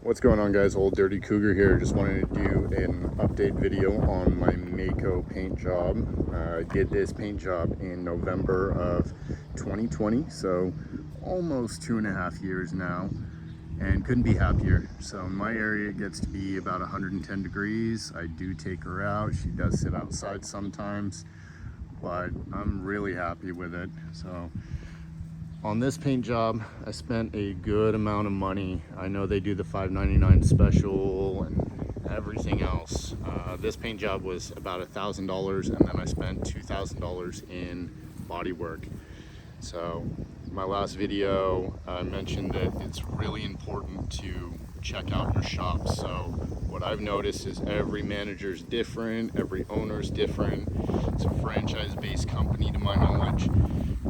What's going on, guys? Old Dirty Cougar here. Just wanted to do an update video on my Maaco paint job. I did this paint job in November of 2020, so almost 2.5 years now, and couldn't be happier. So in my area it gets to be about 110 degrees. I do take her out. She does sit outside sometimes, but I'm really happy with it. So on this paint job, I spent a good amount of money. I know they do the $5.99 special and everything else. This paint job was about $1,000, and then I spent $2,000 in body work. So my last video, I mentioned that it's really important to check out your shop. So what I've noticed is every manager is different, every owner is different. It's a franchise-based company to my knowledge.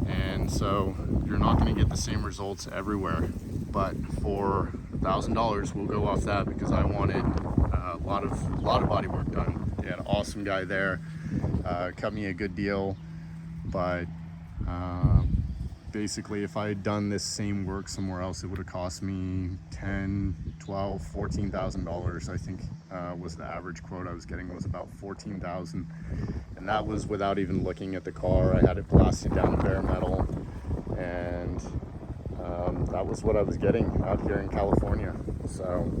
And so you're not going to get the same results everywhere, but for $1,000 we'll go off that because I wanted a lot of body work done. They had an awesome guy there, cut me a good deal, but basically if I had done this same work somewhere else, it would have cost me $10, $12, $14,000. I think was the average quote I was getting, was about $14,000, and that was without even looking at the car. I had it blasted down bare metal, and that was what I was getting out here in California. So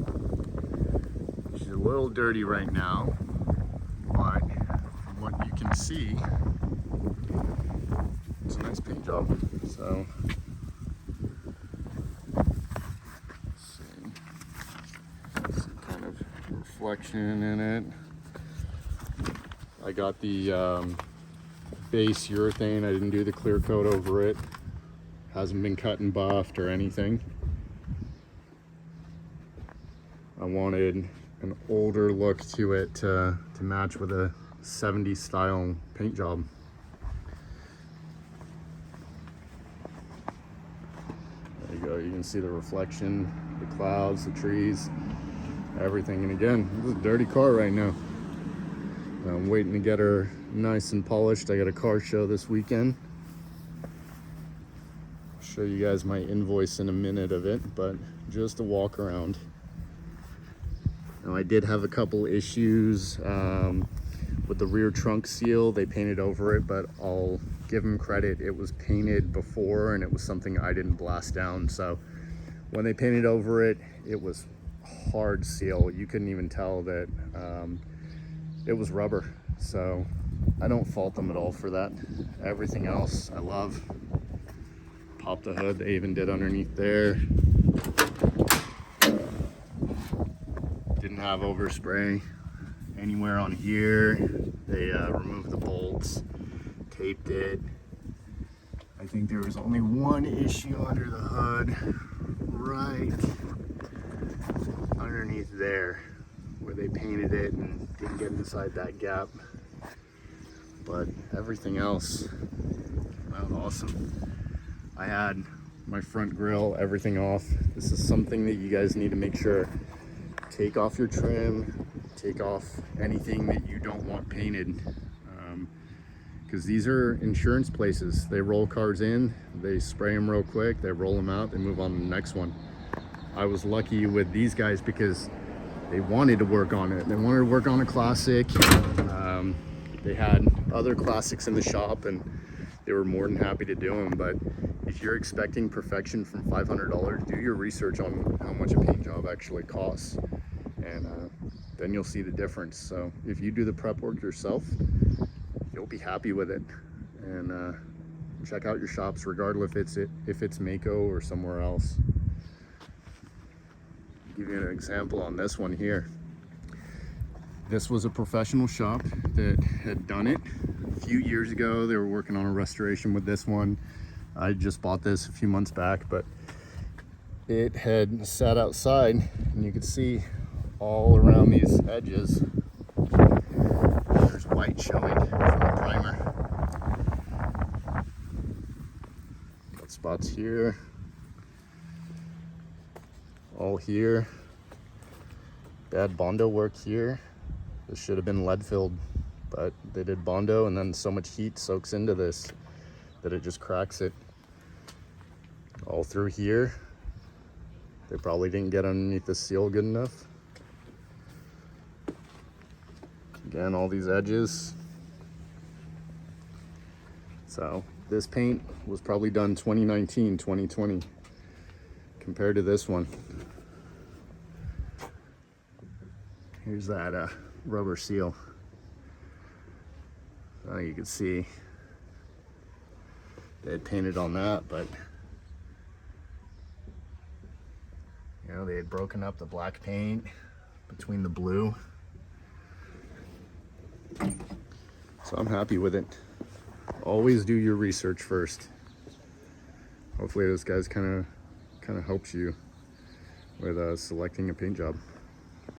she's a little dirty right now, but from what you can see, it's a nice paint job. So let's see, some kind of reflection in it. I got the base urethane. I didn't do the clear coat over it. Hasn't been cut and buffed or anything. I wanted an older look to it to match with a 70s style paint job. There you go. You can see the reflection, the clouds, the trees, everything. And again, this is a dirty car right now. I'm waiting to get her nice and polished. I got a car show this weekend. I'll show you guys my invoice in a minute of it, but just a walk around. Now, I did have a couple issues with the rear trunk seal. They painted over it, but I'll give them credit. It was painted before, and it was something I didn't blast down. So when they painted over it, it was hard seal. You couldn't even tell that it was rubber. So I don't fault them at all for that. Everything else I love. Pop the hood, they even did underneath there. Didn't have overspray anywhere on here. They removed the bolts, taped it. I think there was only one issue under the hood, right underneath there, where they painted it and didn't get inside that gap. But everything else, that was awesome. I had my front grille, everything off. This is something that you guys need to make sure. Take off your trim, take off anything that you don't want painted, because these are insurance places. They roll cars in, they spray them real quick, they roll them out, they move on to the next one. I was lucky with these guys because they wanted to work on it. They wanted to work on a classic. They had other classics in the shop, and they were more than happy to do them. But if you're expecting perfection from $500, do your research on how much a paint job actually costs, and then you'll see the difference. So if you do the prep work yourself, you'll be happy with it. And check out your shops, regardless if it's Maaco or somewhere else. I'll give you an example on this one here. This was a professional shop that had done it a few years ago. They were working on a restoration with this one. I just bought this a few months back, but it had sat outside, and you could see all around these edges there's white showing from the primer. Got spots here, all here. Bad Bondo work here. This should have been lead filled, but they did Bondo, and then so much heat soaks into this that it just cracks it. All through here, They probably didn't get underneath the seal good enough. Again, all these edges. So this paint was probably done 2019, 2020 compared to this one. Here's that rubber seal. You can see they had painted on that, but you know, they had broken up the black paint between the blue. So I'm happy with it. Always do your research first. Hopefully this guy's kind of helps you with selecting a paint job.